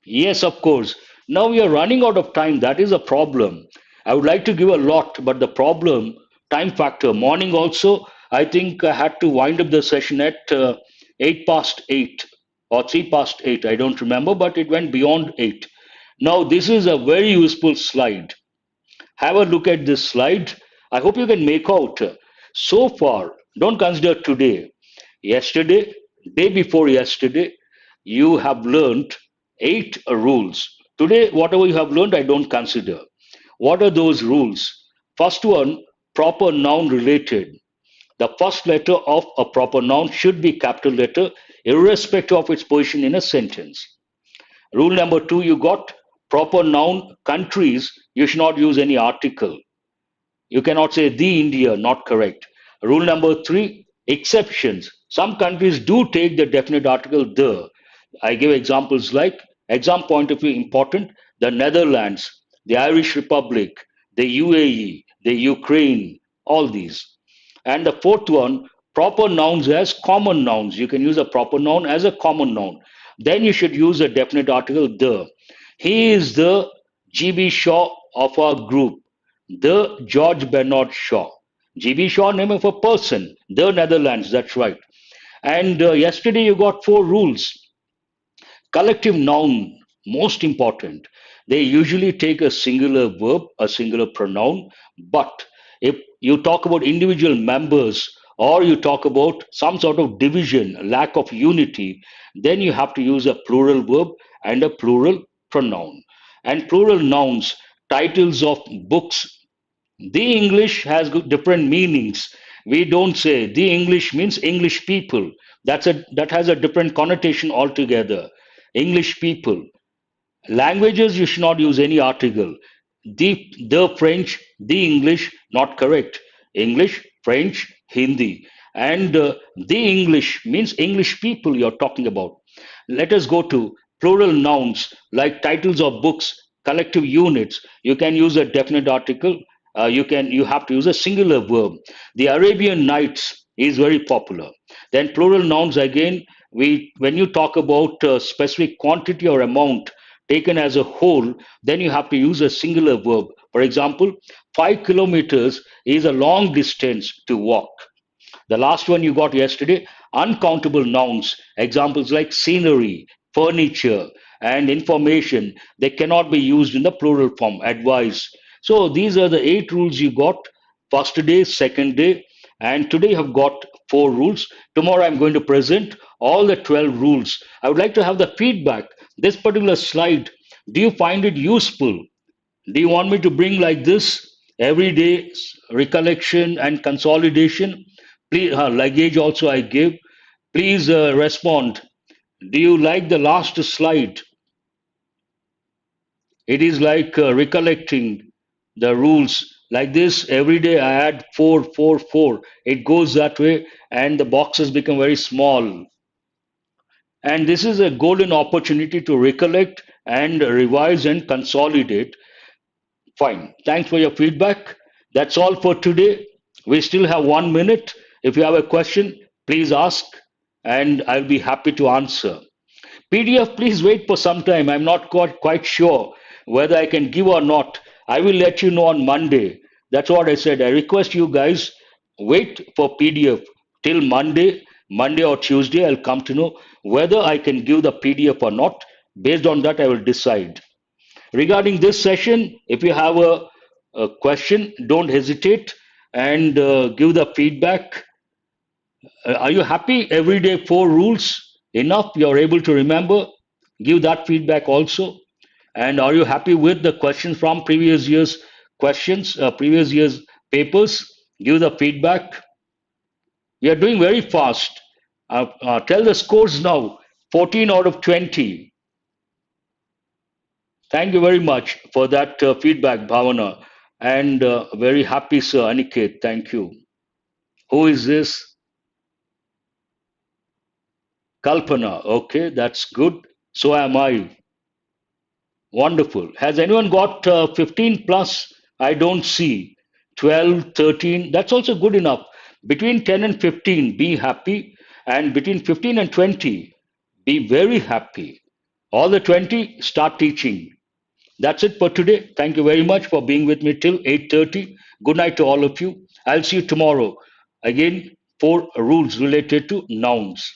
Speaker 1: yes, of course. Now we are running out of time. That is a problem. I would like to give a lot, but the problem, time factor. Morning also, I think I had to wind up the session at 8 past 8 or 3 past 8. I don't remember, but it went beyond 8. Now, this is a very useful slide. Have a look at this slide. I hope you can make out. So far, don't consider today. Yesterday, day before yesterday, you have learned eight rules. Today, whatever you have learned, I don't consider. What are those rules? First one, proper noun related. The first letter of a proper noun should be capital letter, irrespective of its position in a sentence. Rule number two, you got proper noun countries, you should not use any article. You cannot say the India, not correct. Rule number three, exceptions. Some countries do take the definite article the. I give examples like, exam point of view important, the Netherlands, the Irish Republic, the UAE, the Ukraine, all these. And the fourth one, proper nouns as common nouns. You can use a proper noun as a common noun. Then you should use a definite article the. He is the GB Shaw of our group, the George Bernard Shaw. GB Shaw, name of a person, the Netherlands, that's right. And yesterday you got four rules. Collective noun, most important. They usually take a singular verb, a singular pronoun. But if you talk about individual members or you talk about some sort of division, lack of unity, then you have to use a plural verb and a plural pronoun. And plural nouns, titles of books. The English has different meanings. We don't say the English means English people. That has a different connotation altogether. English people. Languages, you should not use any article. The French, the English, not correct. English, French, Hindi. And the English means English people you're talking about. Let us go to plural nouns like titles of books, collective units. You can use a definite article. You have to use a singular verb. The Arabian Nights is very popular. Then plural nouns again. We when you talk about specific quantity or amount taken as a whole, then you have to use a singular verb. For example, 5 kilometers is a long distance to walk. The last one you got yesterday, uncountable nouns, examples like scenery, furniture, and information, they cannot be used in the plural form, advice. So these are the eight rules you got first day, second day, and today you have got four rules. Tomorrow I'm going to present all the 12 rules. I would like to have the feedback. This particular slide, do you find it useful? Do you want me to bring like this every day recollection and consolidation? Please, luggage also I give. Please respond. Do you like the last slide? It is like recollecting the rules. Like this, every day I add four, four, four. It goes that way, and the boxes become very small. And this is a golden opportunity to recollect and revise and consolidate. Fine. Thanks for your feedback. That's all for today. We still have 1 minute. If you have a question, please ask, and I'll be happy to answer. PDF, please wait for some time. I'm not quite sure whether I can give or not. I will let you know on Monday. That's what I said. I request you guys wait for PDF till Monday. Monday or Tuesday, I'll come to know whether I can give the PDF or not. Based on that, I will decide. Regarding this session, if you have a question, don't hesitate and give the feedback. Are you happy? Every day, four rules enough. You're able to remember. Give that feedback also. And are you happy with the questions from previous years' questions, previous years' papers? Give the feedback. You are doing very fast. Tell the scores now. 14 out of 20. Thank you very much for that feedback, Bhavana. And very happy, sir, Aniket. Thank you. Who is this? Kalpana. Okay, that's good. So am I. Wonderful. Has anyone got 15 plus? I don't see. 12, 13. That's also good enough. Between 10 and 15, be happy. And between 15 and 20, be very happy. All the 20, start teaching. That's it for today. Thank you very much for being with me till 8:30. Good night to all of you. I'll see you tomorrow. Again, 4 rules related to nouns.